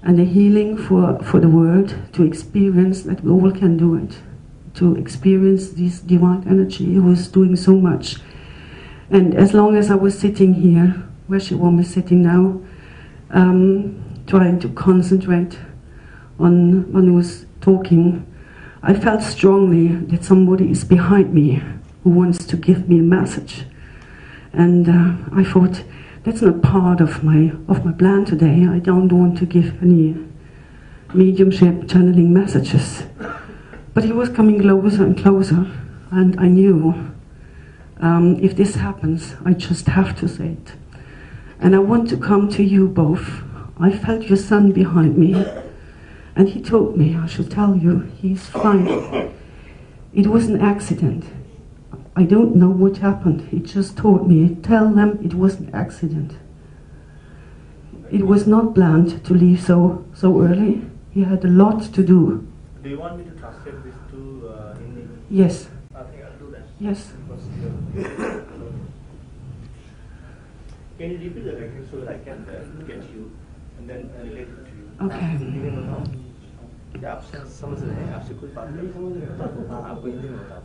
and a healing for the world, to experience that we all can do it, to experience this divine energy who is doing so much. And as long as I was sitting here, where she was sitting now, trying to concentrate on when he was talking, I felt strongly that somebody is behind me who wants to give me a message. And I thought, that's not part of my plan today. I don't want to give any mediumship channeling messages. But he was coming closer and closer, and I knew if this happens, I just have to say it. And I want to come to you both. I felt your son behind me, and he told me I should tell you he's fine. It was an accident. I don't know what happened. He just told me, tell them it was an accident. It was not planned to leave so early. He had a lot to do. Do you want me to translate this to Hindi? Yes. I think I'll do that. Yes. Can you repeat the record so that I can get you and then relate it to you? Okay.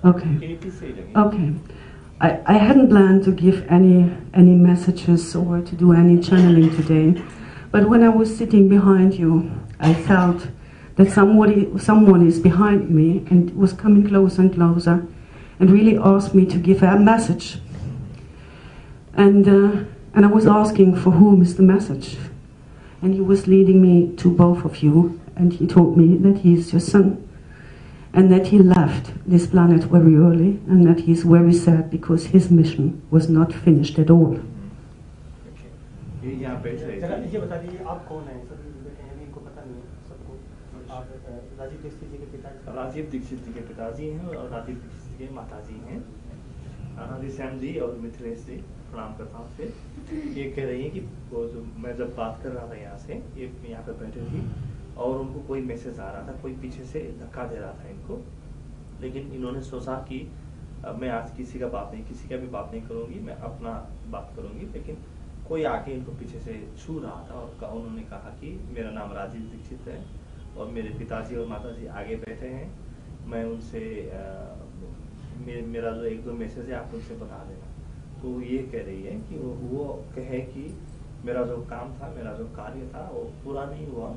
Okay. Can you please say it again? Okay. I hadn't planned to give any messages or to do any channeling today, but when I was sitting behind you, I felt that someone is behind me and was coming closer and closer, and really asked me to give a message. And I was asking for whom is the message, and he was leading me to both of you, and he told me that he is your son, and that he left this planet very early, and that he's very sad because his mission was not finished at all. Rajiv Dixit जी के पिताजी हैं और राजीव दीक्षित जी के माताजी हैं। राधी श्याम जी और मिथिलेश जी, प्रणाम करता हूँ। फिर ये कह रही है कि वो जो मैं जब बात कर रहा था यहाँ से, ये यहाँ पे बैठे थी और उनको कोई मैसेज आ रहा था, कोई पीछे से धक्का दे रहा था इनको, लेकिन इन्होंने सोचा कि अब मैं आज किसी का बात भी बात नहीं करूँगी, मैं अपना बात करूँगी। लेकिन कोई आके इनको पीछे से छू रहा था और उन्होंने कहा कि मेरा नाम राजीव दीक्षित है और मेरे पिताजी और माताजी आगे बैठे हैं, मैं उनसे मेरा जो एक दो मैसेज है आप उनसे बता देना। तो ये कह रही है कि वो कहे कि मेरा जो काम था, मेरा जो कार्य था वो पूरा नहीं हुआ,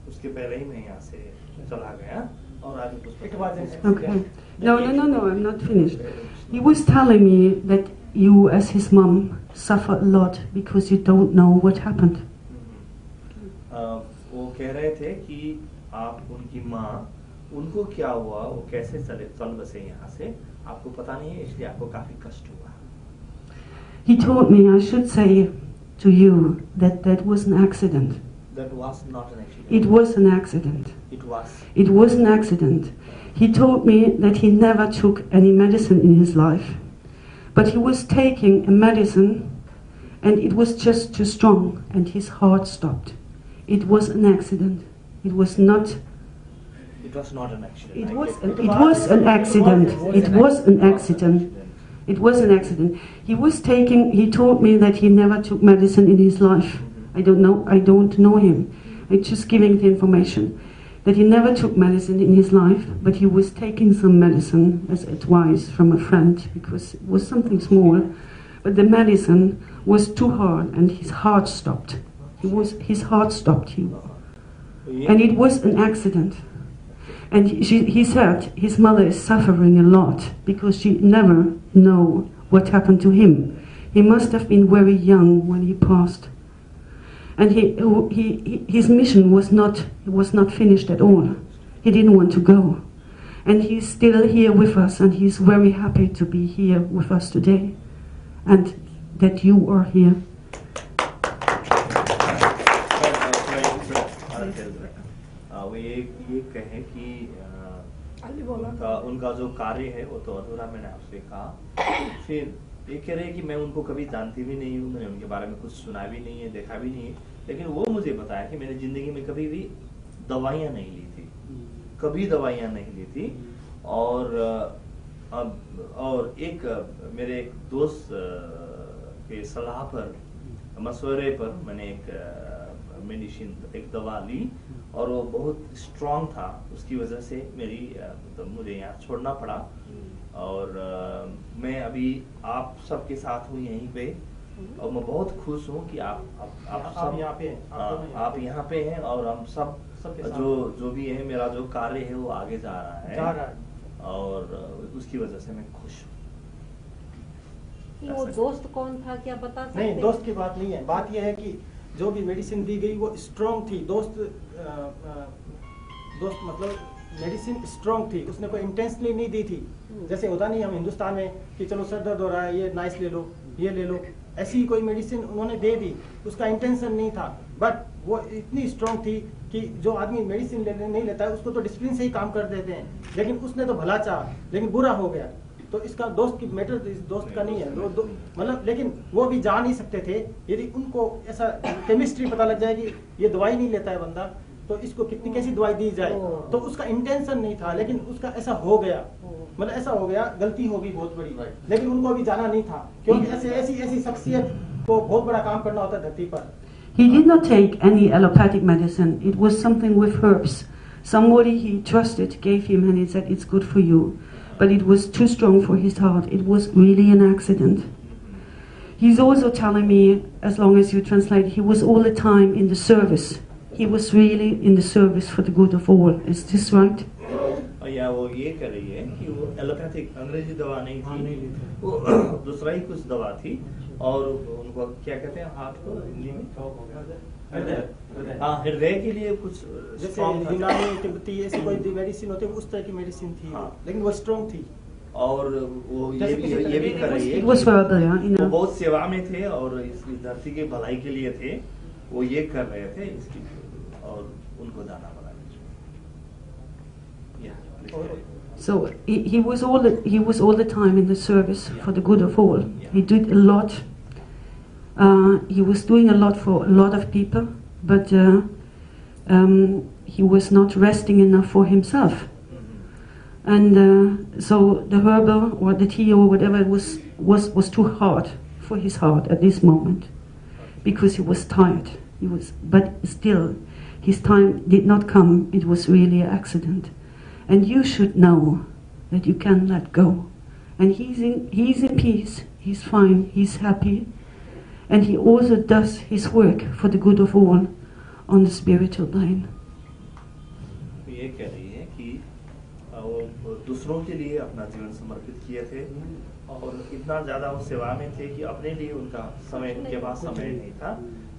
उसके पहले ही मैं यहाँ से चला गया और आगे कुछ। Okay. No, I'm not finished. He was telling me that you, as his mom, suffer a lot because you don't know what happened. वो कह रहे थे कि आप उनकी माँ, उनको क्या हुआ, वो कैसे चल बसे यहाँ से, आपको पता नहीं है, इसलिए आपको काफी कष्ट हुआ। He told me I should say to you that that was an accident. That was not an accident. It was an accident. It was. It was an accident. He told me that he never took any medicine in his life, but he was taking a medicine and it was just too strong and his heart stopped. It was an accident. It was not. It was not an accident. It was an accident. It was an accident. It was an accident. He was taking. He told me that he never took medicine in his life. I don't know him. I'm just giving the information that he never took medicine in his life, but he was taking some medicine as advice from a friend because it was something small, but the medicine was too hard and his heart stopped. His heart stopped. And it was an accident. And he said his mother is suffering a lot because she never know what happened to him. He must have been very young when he passed. And his mission was not finished at all. He didn't want to go. And he's still here with us, and he's very happy to be here with us today. And that you are here. ये कहे कि उनका जो कार्य है वो तो अधूरा, मैंने आपसे कहा। फिर ये कह रहे हैं कि मैं उनको कभी जानती भी नहीं हूँ, मैंने उनके बारे में कुछ सुना भी नहीं है, देखा भी नहीं है, लेकिन वो मुझे बताया कि मैंने जिंदगी में कभी भी दवाइयाँ नहीं ली थी, कभी दवाइयाँ नहीं ली थी। और एक मेरे एक दोस्त के सलाह पर, मशवरे पर मैंने एक मेडिसिन एक दवा ली और वो बहुत स्ट्रांग था, उसकी वजह से मेरी तो मुझे यहाँ छोड़ना पड़ा। और मैं अभी आप सबके साथ हूँ यहीं पे, और मैं बहुत खुश हूँ कि आप सब यहाँ पे हैं, आप यहाँ पे हैं, और हम सब जो भी है, मेरा जो कार्य है वो आगे जा रहा है, और उसकी वजह से मैं खुश हूँ। वो दोस्त कौन था, क्या बता सकते हैं? नहीं, दोस्त की बात नहीं है, बात यह है कि जो भी मेडिसिन दी गई वो स्ट्रॉन्ग थी। दोस्त मतलब मेडिसिन स्ट्रॉन्ग थी, उसने कोई इंटेंशनली नहीं दी थी। जैसे होता नहीं हम हिंदुस्तान में कि चलो सर दर्द हो रहा है, ये नाइस ले लो, ये ले लो, ऐसी कोई मेडिसिन उन्होंने दे दी, उसका इंटेंशन नहीं था। बट वो इतनी स्ट्रॉन्ग थी कि जो आदमी मेडिसिन नहीं लेता है उसको तो डिसिप्लिन से ही काम कर देते हैं, लेकिन उसने तो भला चाहा लेकिन बुरा हो गया। तो इसका दोस्त की मैटर इस दोस्त का नहीं है, मतलब लेकिन वो भी जा नहीं सकते थे। यदि उनको ऐसा केमिस्ट्री पता लग जाएगी, ये दवाई नहीं लेता है बंदा, तो इसको कितनी कैसी दवाई दी जाए, तो उसका इंटेंशन नहीं था, लेकिन उसका ऐसा हो गया, मतलब ऐसा हो गया, गलती होगी बहुत बड़ी, लेकिन उनको अभी जाना नहीं था, क्योंकि ऐसी शख्सियत को बहुत बड़ा काम करना होता है धरती पर। He did not take any allopathic medicine. It was something with herbs. Somebody he trusted gave him and he said, it's good for you. But it was too strong for his heart. It was really an accident. He's also telling me, as long as you translate, he was all the time in the service. He was really in the service for the good of all. Is this right? या वो ये कह रही है कि वो allopathic अंग्रेजी दवा नहीं थी, वो दूसरा ही कुछ दवा थी, और उनको क्या कहते हैं हार्ट को हिंदी में, हाँ, हृदय के लिए कुछ जैसे यूनानी तिब्बती ऐसी कोई मेडिसिन होती है, उस तरह की मेडिसिन थी, लेकिन वो स्ट्रॉन्ग थी। और वो ये भी कर रही है वो बहुत सेवा में थे और इस धरती के भलाई के लिए थे, वो ये कर रहे थे इसकी, और उनको जाना पड़ा। So he was all the time in the service for the good of all. He did a lot. He was doing a lot for a lot of people, but he was not resting enough for himself. And so the herbal or the tea or whatever was too hard for his heart at this moment, because he was tired. But still, his time did not come. It was really an accident. And you should know that you can let go. And he's in peace, he's fine, he's happy. And he also does his work for the good of all on the spiritual plane. ये कह रही है कि वो दूसरों के लिए अपना जीवन समर्पित किए थे, और इतना ज़्यादा वो सेवा में थे कि अपने लिए उनके पास समय नहीं था,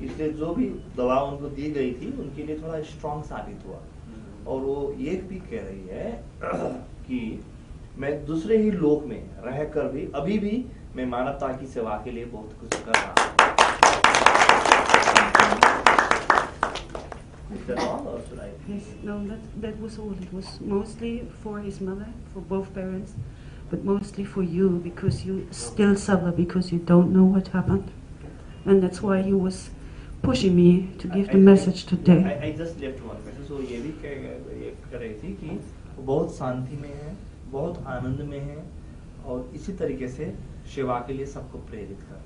इसलिए जो भी दवा उनको दी गई थी उनके लिए थोड़ा स्ट्रॉन्ग साबित हुआ। और वो ये भी कह रही है कि मैं दूसरे ही लोक में रहकर भी अभी भी मैं मानवता की सेवा के लिए बहुत कुछ कर रहा हूँ। Yes, no, that was all. It was mostly for his mother, for both parents, but mostly for you, because you still suffer because you don't know what happened, and that's why he was pushing me to give the message today. I just left one message. So ये भी कह रही थी कि वो बहुत शांति में है, बहुत आनंद में है, और इसी तरीके से सेवा के लिए सबको प्रेरित कर रहे हैं।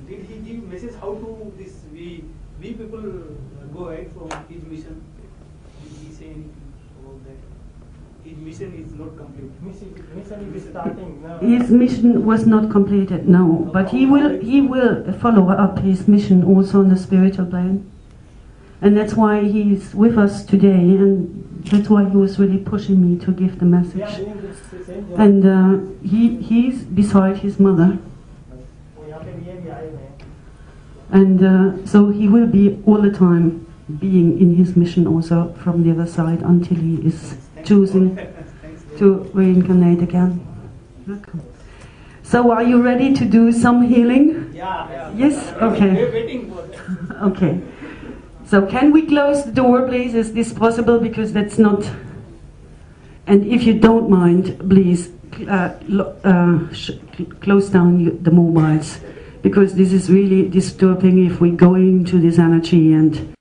Did he give message how to this we people go ahead from his mission? Did he say anything about that? His mission is not complete. Mission is starting now. His mission was not completed, no, but he will follow up his mission also on the spiritual plane. And that's why he's with us today, and that's why he was really pushing me to give the message. And he's beside his mother. And so he will be all the time being in his mission also from the other side until he is choosing to reincarnate again. Welcome. So are you ready to do some healing? Yeah. Yes? Okay. We're waiting for that. Okay. So can we close the door, please? Is this possible? Because that's not... And if you don't mind, please close down the mobiles, because this is really disturbing if we go into this energy, and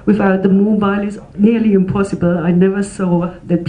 without the mobile it's nearly impossible. I never saw that